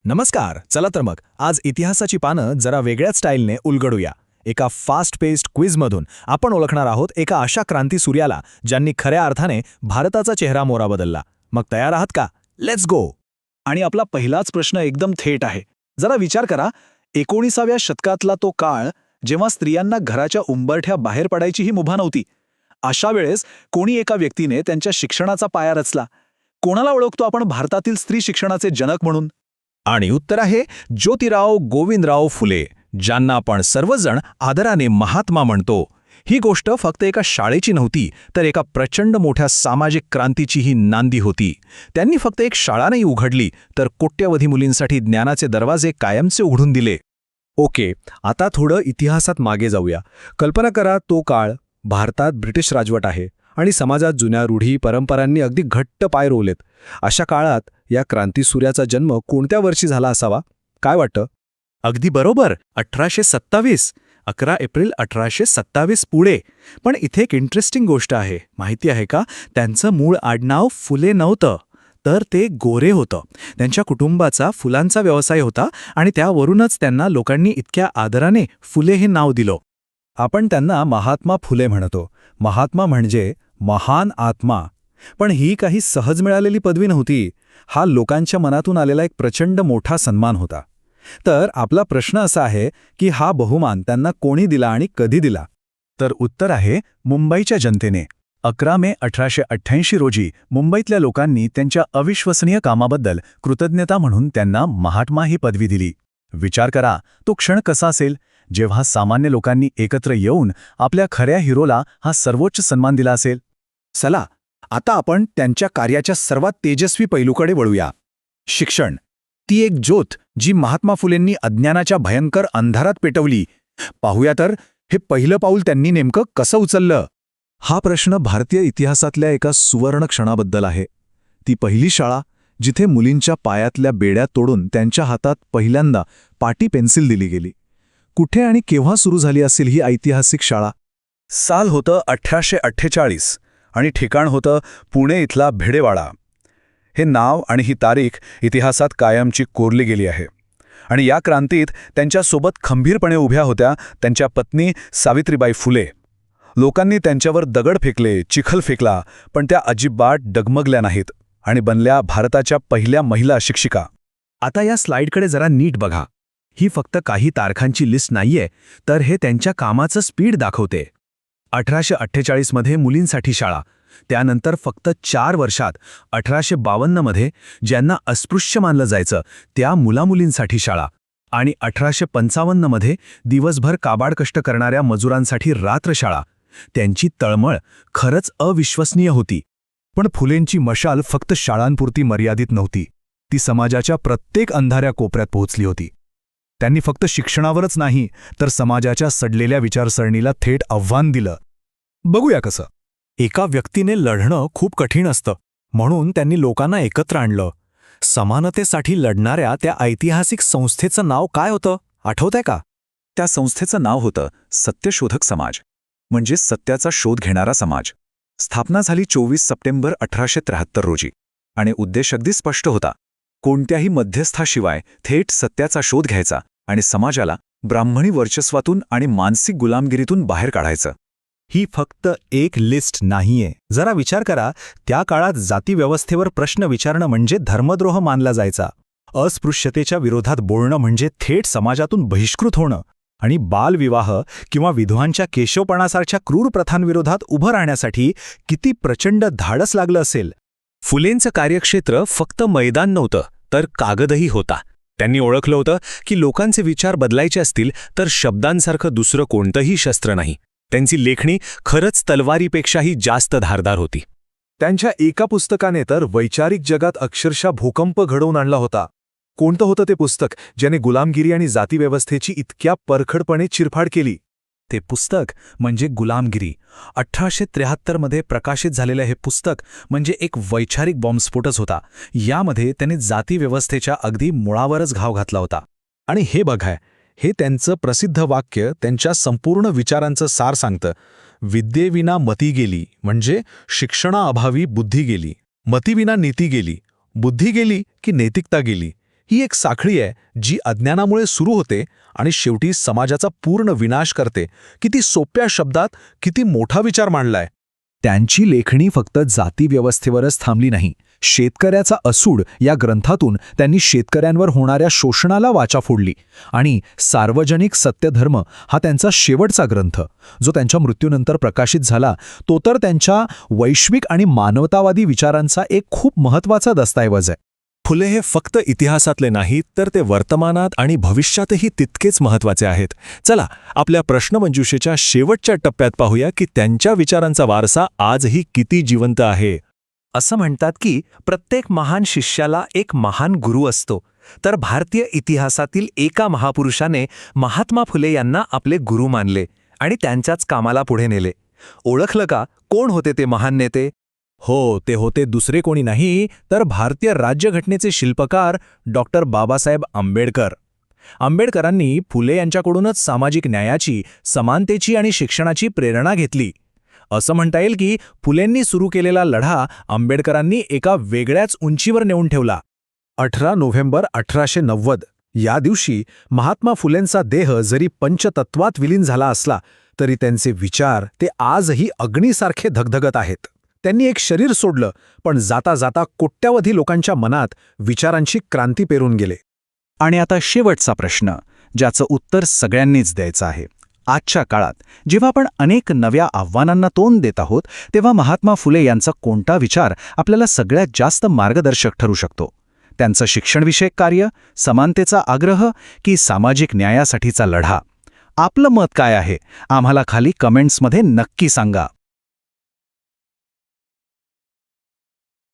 नमस्कार. चला तर मग आज इतिहासाची पानं जरा वेगळ्याच स्टाईलने उलगडूया. एका फास्ट पेस्ड क्विजमधून आपण ओळखणार आहोत एका अशा क्रांतीसूर्याला ज्यांनी खऱ्या अर्थाने भारताचा चेहरा मोहरा बदलला. मग तयार आहात का? Let's go. आणि आपला पहिलाच प्रश्न एकदम थेट आहे. जरा विचार करा, 19व्या शतकातला तो काळ जेव्हा स्त्रियांना घराच्या उंबरठ्या बाहेर पडायचीही मुभा नव्हती. अशा वेळेस कोणी एका व्यक्तीने त्यांच्या शिक्षणाचा पाया रचला. कोणाला ओळखतो आपण भारतातील स्त्री शिक्षणाचे जनक म्हणून? आणि उत्तर आहे ज्योतिराव गोविंदराव फुले, ज्यांना आपण सर्वजण आदराने महात्मा म्हणतो. ही गोष्ट फक्त एका शाळेची नव्हती, तर एका प्रचंड मोठ्या सामाजिक क्रांतीचीही नांदी होती. त्यांनी फक्त एक शाळा नाही उघडली, तर कोट्यवधी मुलींसाठी ज्ञानाचे दरवाजे कायमचे उघडून दिले. ओके, आता थोडं इतिहासात मागे जाऊया. कल्पना करा, तो काळ भारतात ब्रिटिश राजवट आहे आणि समाजात जुन्या रूढी परंपरांनी अगदी घट्ट पाय रोवलेत. अशा काळात या क्रांतीसूर्याचा जन्म कोणत्या वर्षी झाला असावा? काय वाटतं? अगदी बरोबर, 1827. 11 एप्रिल 1827 पुणे. पण इथे एक इंटरेस्टिंग गोष्ट आहे, माहिती आहे का? त्यांचं मूळ आडनाव फुले नव्हतं, तर ते गोरे होतं. त्यांच्या कुटुंबाचा फुलांचा व्यवसाय होता आणि त्यावरूनच त्यांना लोकांनी इतक्या आदराने फुले हे नाव दिलं. आपण त्यांना महात्मा फुले म्हणतो. महात्मा म्हणजे महान आत्मा. पण ही काही सहज मिळालेली पदवी नव्हती. हा लोकांच्या मनातून आलेला एक प्रचंड मोठा सन्मान होता. तर आपला प्रश्न असा आहे की हा बहुमान त्यांना कोणी दिला आणि कधी दिला? तर उत्तर आहे मुंबईच्या जनतेने. 11 मे 1888 रोजी मुंबईतल्या लोकांनी त्यांच्या अविश्वसनीय कामाबद्दल कृतज्ञता म्हणून त्यांना महात्मा ही पदवी दिली. विचार करा, तो क्षण कसा असेल जेव्हा सामान्य लोकांनी एकत्र येऊन आपल्या खऱ्या हिरोला हा सर्वोच्च सन्मान दिला असेल. चला, आता आपण त्यांच्या कार्याच्या सर्वात तेजस्वी पैलूकडे वळूया. शिक्षण. ती एक ज्योत जी महात्मा फुलेंनी अज्ञानाच्या भयंकर अंधारात पेटवली. पाहूया तर हे पहिलं पाऊल त्यांनी नेमकं कसं उचललं. हा प्रश्न भारतीय इतिहासातल्या एका सुवर्ण क्षणाबद्दल आहे. ती पहिली शाळा जिथे मुलींच्या पायातल्या बेड्या तोडून त्यांच्या हातात पहिल्यांदा पाटी पेन्सिल दिली गेली. कुठे आणि केव्हा सुरू झाली असेल ही ऐतिहासिक शाळा? साल होतं 1848 आणि ठिकाण होतं पुणे इथला भिडेवाडा. हे नाव आणि ही तारीख इतिहासात कायमची कोरली गेली आहे. आणि या क्रांतीत त्यांच्यासोबत खंबीरपणे उभ्या होत्या त्यांच्या पत्नी सावित्रीबाई फुले. लोकांनी त्यांच्यावर दगड फेकले, चिखल फेकला, पण त्या अजिबात डगमगल्या नाहीत आणि बनल्या भारताच्या पहिल्या महिला शिक्षिका. आता या स्लाइडकडे जरा नीट बघा. ही फक्त काही तारखांची लिस्ट नाहीये, तर हे त्यांच्या कामाचं स्पीड दाखवते. 1848 मध्ये मुलींसाठी शाळा, त्यानंतर फक्त 4 वर्षात 1852 मध्ये ज्यांना अस्पृश्य मानलं जायचं त्या मुलामुलींसाठी शाळा, आणि 1855 मध्ये दिवसभर काबाड कष्ट करणाऱ्या मजुरांसाठी रात्रशाळा. त्यांची तळमळ खरंच अविश्वसनीय होती. पण फुलेंची मशाल फक्त शाळांपुरती मर्यादित नव्हती. ती समाजाच्या प्रत्येक अंधाऱ्या कोपऱ्यात पोहोचली होती. त्यांनी फक्त शिक्षणावरच नाही, तर समाजाच्या सडलेल्या विचारसरणीला थेट आव्हान दिलं. बघूया कसं. एका व्यक्तीने लढणं खूप कठीण असतं, म्हणून त्यांनी लोकांना एकत्र आणलं. समानतेसाठी लढणाऱ्या त्या ऐतिहासिक संस्थेचं नाव काय होतं, आठवतंय का? त्या संस्थेचं नाव होतं सत्यशोधक समाज, म्हणजे सत्याचा शोध घेणारा समाज. स्थापना झाली 24 सप्टेंबर 1873 रोजी आणि उद्देश अगदी स्पष्ट होता. कोणत्याही मध्यस्थाशिवाय थेट सत्याचा शोध घ्यायचा आणि समाजाला ब्राह्मणी वर्चस्वातून आणि मानसिक गुलामगिरीतून बाहेर काढायचं. ही फक्त एक लिस्ट नाहीये. जरा विचार करा, त्या काळात जातीव्यवस्थेवर प्रश्न विचारणं म्हणजे धर्मद्रोह मानला जायचा. अस्पृश्यतेच्या विरोधात बोलणं म्हणजे थेट समाजातून बहिष्कृत होणं. आणि बालविवाह किंवा विधवांच्या केशवपणासारख्या क्रूर प्रथांविरोधात उभं राहण्यासाठी किती प्रचंड धाडस लागलं असेल. फुलेंचं कार्यक्षेत्र फक्त मैदान नव्हतं, तर कागदही होता. त्यांनी ओळखलं होतं की लोकांचे विचार बदलायचे असतील तर शब्दांसारखं दुसरं कोणतंही शस्त्र नाही. त्यांची लेखणी खरंच तलवारीपेक्षाही जास्त धारदार होती. त्यांच्या एका पुस्तकाने तर वैचारिक जगात अक्षरशः भूकंप घडवून आणला होता. कोणतं होतं ते पुस्तक ज्याने गुलामगिरी आणि जातीव्यवस्थेची इतक्या परखडपणे चिरफाड केली? ते पुस्तक म्हणजे गुलामगिरी. 1873 मध्ये प्रकाशित झालेलं हे पुस्तक म्हणजे एक वैचारिक बॉम्बस्फोटच होता. यामध्ये त्यांनी जातीव्यवस्थेच्या अगदी मुळावरच घाव घातला होता. आणि हे बघा, हे त्यांचं प्रसिद्ध वाक्य त्यांच्या संपूर्ण विचारांचं सार सांगतं. विद्येविना मती गेली, म्हणजे शिक्षणाअभावी बुद्धी गेली. मतीविना नीती गेली, बुद्धी गेली की नैतिकता गेली. ही एक साखळी आहे जी अज्ञानामुळे सुरू होते आणि शेवटी समाजाचा पूर्ण विनाश करते. किती सोप्या शब्दात किती मोठा विचार मांडलाय. त्यांची लेखणी फक्त जातीव्यवस्थेवरच थांबली नाही. शेतकऱ्याचा असूड या ग्रंथातून त्यांनी शेतकऱ्यांवर होणाऱ्या शोषणाला वाचा फोडली आणि सार्वजनिक सत्यधर्म हा त्यांचा शेवटचा ग्रंथ, जो त्यांच्या मृत्यूनंतर प्रकाशित झाला, तो तर त्यांच्या वैश्विक आणि मानवतावादी विचारांचा एक खूप महत्त्वाचा दस्तऐवज आहे. फुले हे फक्त इतिहासातले नाहीत, तर ते वर्तमानात आणि भविष्यातही तितकेच महत्त्वाचे आहेत. चला, आपल्या प्रश्नमंजुषेच्या शेवटच्या टप्प्यात पाहूया की त्यांच्या विचारांचा वारसा आजही किती जिवंत आहे. असं म्हणतात की प्रत्येक महान शिष्याला एक महान गुरु असतो. तर भारतीय इतिहासातील एका महापुरुषाने महात्मा फुले यांना आपले गुरु मानले आणि त्यांच्याच कामाला पुढे नेले. ओळखलं का, कोण होते ते महान नेते? हो, ते होते दुसरे कोणी नाही तर भारतीय राज्यघटनेचे शिल्पकार डॉक्टर बाबासाहेब आंबेडकर. आंबेडकरांनी फुले यांच्याकडूनच सामाजिक न्यायाची, समानतेची आणि शिक्षणाची प्रेरणा घेतली. असं म्हणता येईल की फुलेंनी सुरू केलेला लढा आंबेडकरांनी एका वेगळ्याच उंचीवर नेऊन ठेवला. 18 नोव्हेंबर 1890 या दिवशी महात्मा फुलेंचा देह जरी पंचतत्वात विलीन झाला असला तरी त्यांचे विचार ते आजही अग्नीसारखे धगधगत आहेत. त्यांनी एक शरीर सोडलं, पण जाता जाता कोट्यावधी लोकांच्या मनात विचारांची क्रांती पेरून गेले. आणि आता शेवटचा प्रश्न, ज्याचं उत्तर सगळ्यांनीच द्यायचं आहे. आजच्या काळात जेव्हा आपण अनेक नव्या आव्हानांना तोंड देत आहोत, तेव्हा महात्मा फुले यांचा कोणता विचार आपल्याला सगळ्यात जास्त मार्गदर्शक ठरू शकतो? त्यांचं शिक्षणविषयक कार्य, समानतेचा आग्रह की सामाजिक न्यायासाठीचा लढा? आपलं मत काय आहे? आम्हाला खाली कमेंट्समध्ये नक्की सांगा.